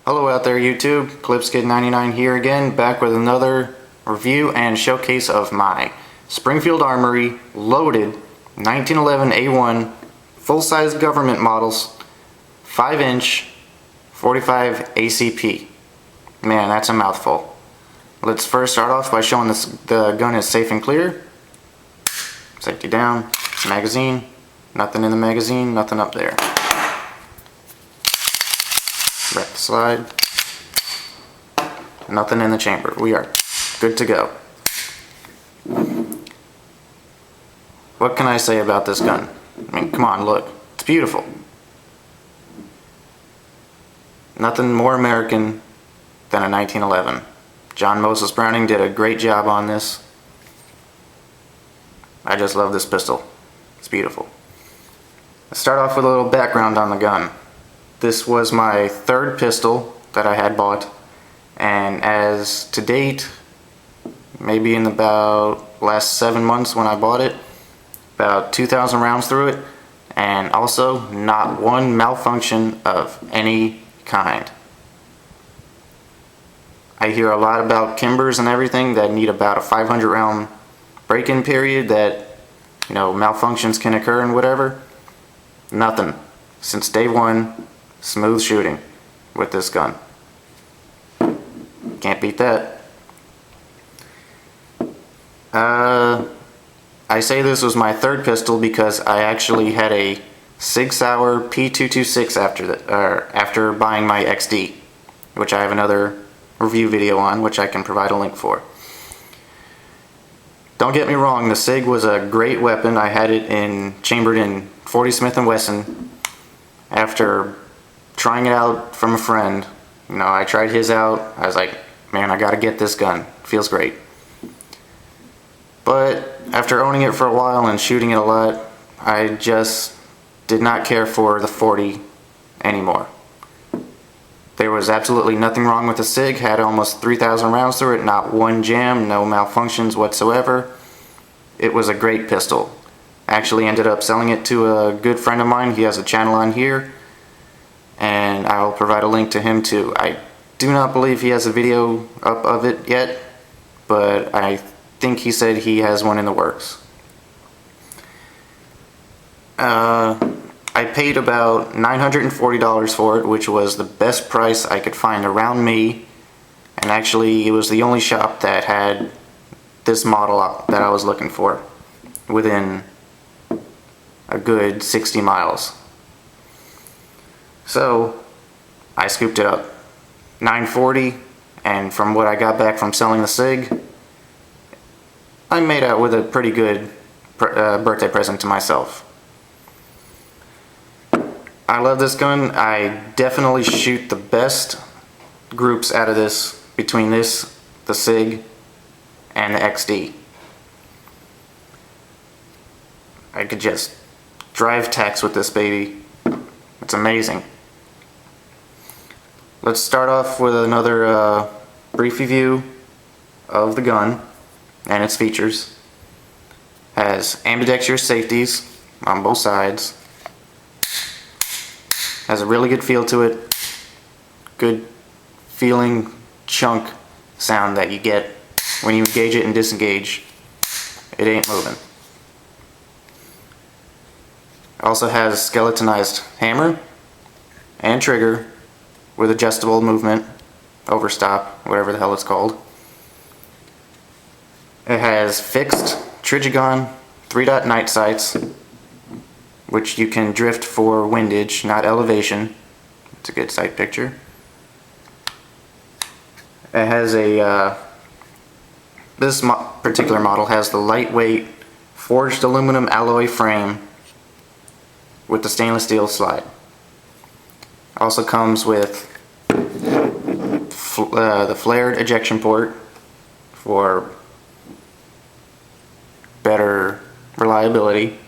Hello out there YouTube, Clipskid99 here again, back with another review and showcase of my Springfield Armory Loaded 1911 A1 full-size government models 5-inch 45 ACP. Man, that's a mouthful. Let's first start off by showing the gun is safe and clear. Safety down, magazine, nothing in the magazine, nothing up there. Wrap the slide. Nothing in the chamber. We are good to go. What can I say about this gun? I mean, come on, look. It's beautiful. Nothing more American than a 1911. John Moses Browning did a great job on this. I just love this pistol. It's beautiful. Let's start off with a little background on the gun. This was my third pistol that I had bought, and as to date, maybe in about last 7 months when I bought it, about 2,000 rounds through it, and also not one malfunction of any kind. I hear a lot about Kimbers and everything that need about a 500 round break-in period that, you know, malfunctions can occur and whatever. Nothing. Since day one, smooth shooting with this gun. Can't beat that. I say this was my third pistol because I actually had a Sig Sauer P226 after buying my XD, which I have another review video on, which I can provide a link for. Don't get me wrong, the Sig was a great weapon. I had it chambered in 40 Smith & Wesson. After trying it out from a friend, you know, I tried his out. I was like, man, I gotta get this gun. Feels great. But after owning it for a while and shooting it a lot, I just did not care for the 40 anymore. There was absolutely nothing wrong with the Sig. Had almost 3,000 rounds through it, not one jam, no malfunctions whatsoever. It was a great pistol. I actually ended up selling it to a good friend of mine. He has a channel on here, and I'll provide a link to him too. I do not believe he has a video up of it yet, but I think he said he has one in the works. I paid about $940 for it, which was the best price I could find around me, and actually it was the only shop that had this model that I was looking for within a good 60 miles. So I scooped it up. $940, and from what I got back from selling the Sig, I made out with a pretty good birthday present to myself. I love this gun. I definitely shoot the best groups out of this between this, the Sig, and the XD. I could just drive tacks with this baby. It's amazing. Let's start off with another brief review of the gun and its features. Has ambidextrous safeties on both sides. Has a really good feel to it. Good feeling chunk sound that you get when you engage it and disengage. It ain't moving. Also has skeletonized hammer and trigger with adjustable movement, overstop, whatever the hell it's called. It has fixed Tritium 3-dot night sights, which you can drift for windage, not elevation. It's a good sight picture. It has this particular model has the lightweight forged aluminum alloy frame with the stainless steel slide. Also comes with the flared ejection port for better reliability.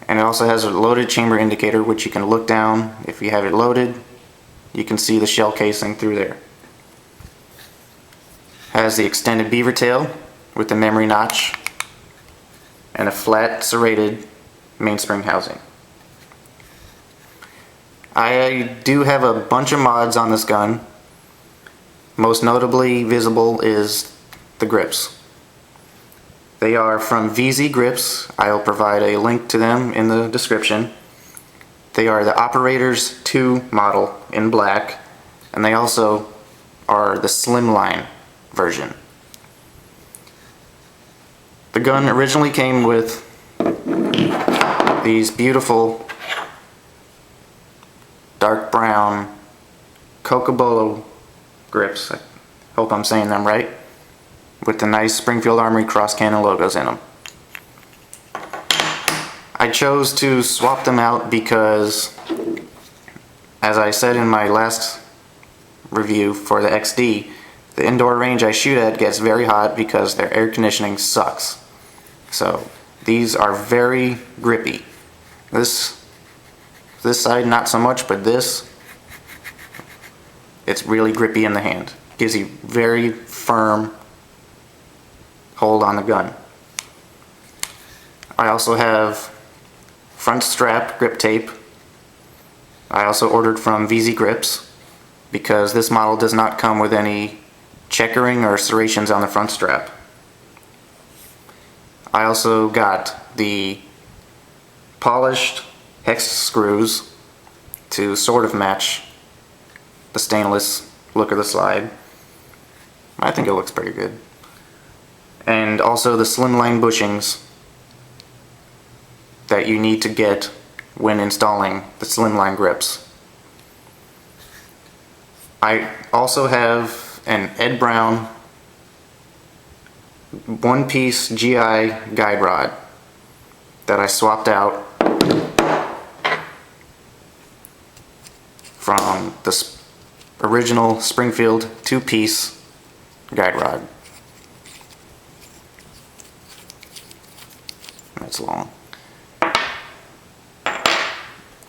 And it also has a loaded chamber indicator, which you can look down. If you have it loaded, you can see the shell casing through there. Has the extended Beavertail with the memory notch and a flat serrated mainspring housing. I do have a bunch of mods on this gun. Most notably visible is the grips. They are from VZ Grips. I'll provide a link to them in the description. They are the Operators 2 model in black, and they also are the slimline version. The gun originally came with these beautiful dark brown Cocobolo grips. I hope I'm saying them right. With the nice Springfield Armory cross cannon logos in them. I chose to swap them out because, as I said in my last review for the XD, the indoor range I shoot at gets very hot because their air conditioning sucks. So these are very grippy. This side not so much, but this, it's really grippy in the hand. Gives you very firm hold on the gun. I also have front strap grip tape. I also ordered from VZ Grips because this model does not come with any checkering or serrations on the front strap. I also got the polished hex screws to sort of match the stainless look of the slide. I think it looks pretty good. And also the slimline bushings that you need to get when installing the slimline grips. I also have an Ed Brown one-piece GI guide rod that I swapped out from the original Springfield two-piece guide rod. That's long.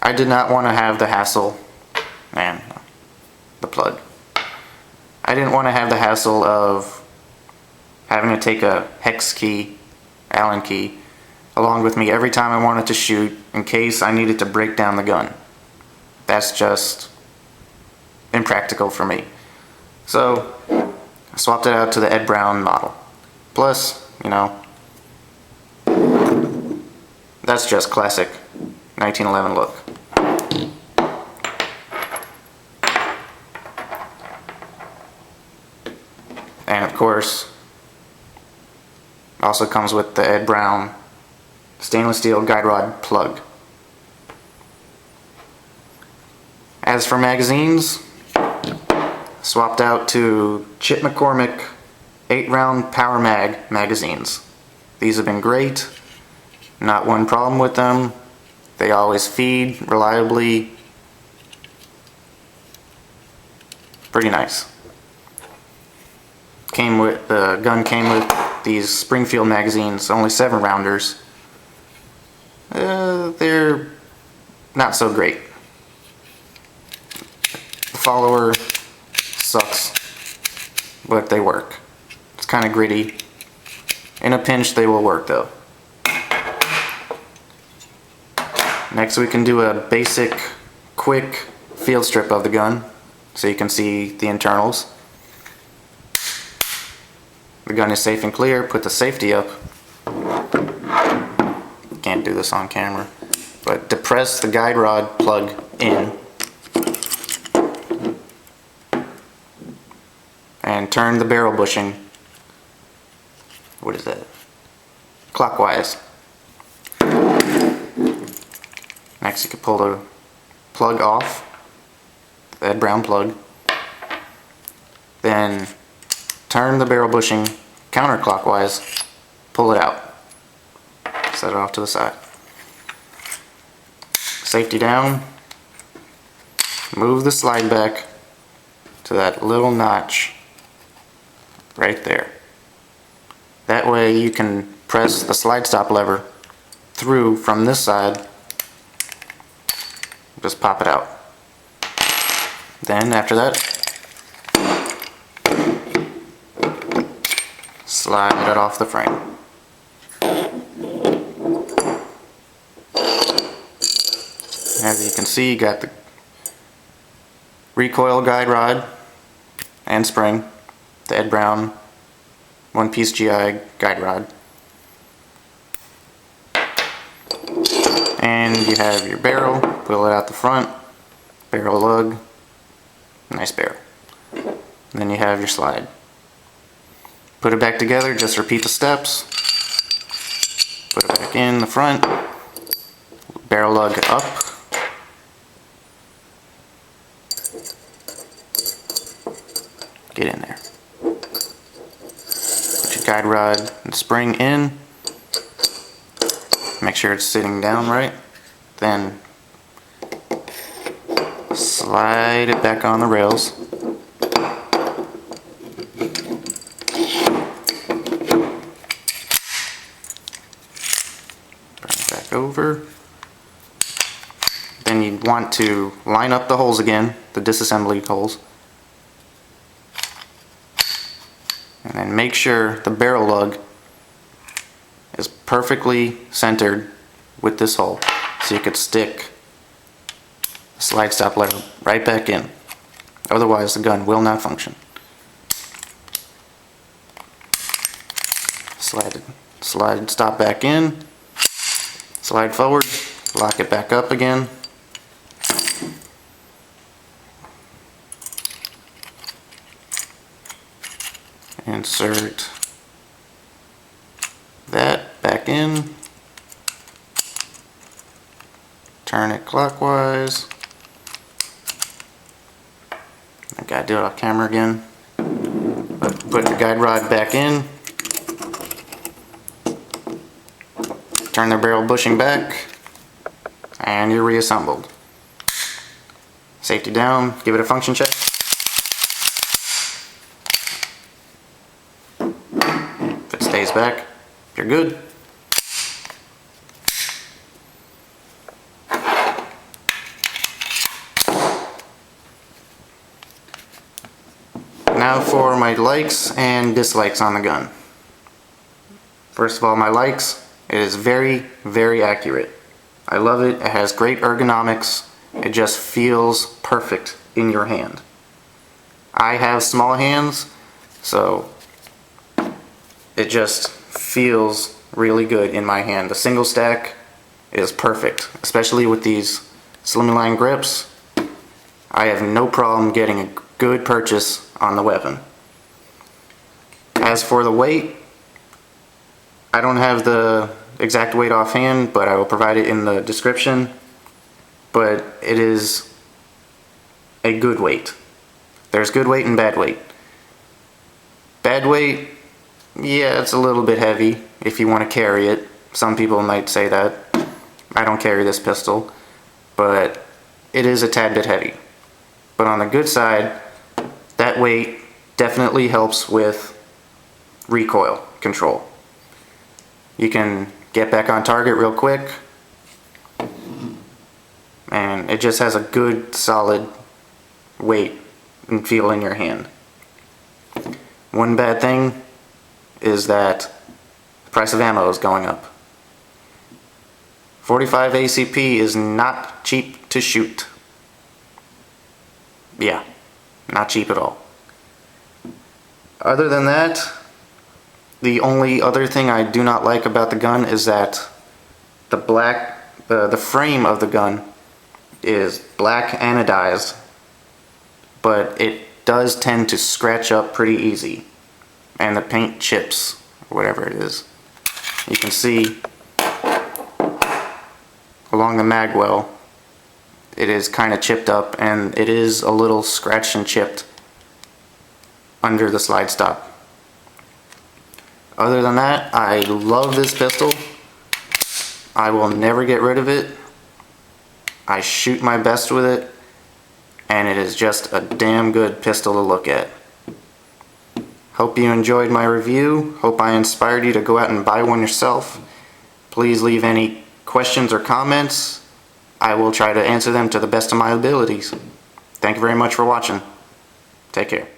I did not want to have the hassle, man, the plug. I didn't want to have the hassle of having to take a hex key, Allen key, along with me every time I wanted to shoot in case I needed to break down the gun. That's just impractical for me. So I swapped it out to the Ed Brown model. Plus, you know, that's just classic 1911 look. And of course, also comes with the Ed Brown stainless steel guide rod plug. As for magazines, swapped out to Chip McCormick 8-round Power Mag magazines. These have been great. Not one problem with them. They always feed reliably. Pretty nice. The gun came with these Springfield magazines, only 7-rounders. They're not so great. The follower sucks, but they work. It's kind of gritty. In a pinch, they will work though. Next, we can do a basic, quick field strip of the gun so you can see the internals. The gun is safe and clear. Put the safety up. Can't do this on camera, but depress the guide rod plug in and turn the barrel bushing, what is that, clockwise. Next, you can pull the plug off, the Ed Brown plug, then turn the barrel bushing counterclockwise, pull it out, set it off to the side. Safety down, move the slide back to that little notch right there. That way you can press the slide stop lever through from this side, just pop it out. Then after that, slide it off the frame. As you can see, you got the recoil guide rod and spring, the Ed Brown one-piece GI guide rod. And you have your barrel, pull it out the front, barrel lug, nice barrel. And then you have your slide. Put it back together, just repeat the steps. Put it back in the front, barrel lug up, get in there. Put your guide rod and spring in, make sure it's sitting down right, then slide it back on the rails. Over. Then you want to line up the holes again, the disassembly holes, and then make sure the barrel lug is perfectly centered with this hole so you could stick the slide stop lever right back in. Otherwise the gun will not function. Slide stop back in. Slide forward, lock it back up again. Insert that back in. Turn it clockwise. I gotta do it off camera again. Put the guide rod back in. Turn the barrel bushing back, and you're reassembled. Safety down, give it a function check. If it stays back, you're good. Now for my likes and dislikes on the gun. First of all, my likes. It is very, very accurate. I love it. It has great ergonomics. It just feels perfect in your hand. I have small hands, so it just feels really good in my hand. The single stack is perfect, especially with these slimline grips. I have no problem getting a good purchase on the weapon. As for the weight, I don't have the exact weight offhand, but I will provide it in the description. But it is a good weight. There's good weight and bad weight. Bad weight, yeah, it's a little bit heavy if you want to carry it. Some people might say that. I don't carry this pistol, but it is a tad bit heavy. But on the good side, that weight definitely helps with recoil control. You can get back on target real quick, and it just has a good solid weight and feel in your hand. One bad thing is that the price of ammo is going up. 45 ACP is not cheap to shoot. Yeah, not cheap at all. Other than that, the only other thing I do not like about the gun is that the frame of the gun is black anodized, but it does tend to scratch up pretty easy, and the paint chips, or whatever it is. You can see along the mag well, it is kind of chipped up, and it is a little scratched and chipped under the slide stop. Other than that, I love this pistol. I will never get rid of it. I shoot my best with it, and it is just a damn good pistol to look at. Hope you enjoyed my review. Hope I inspired you to go out and buy one yourself. Please leave any questions or comments. I will try to answer them to the best of my abilities. Thank you very much for watching. Take care.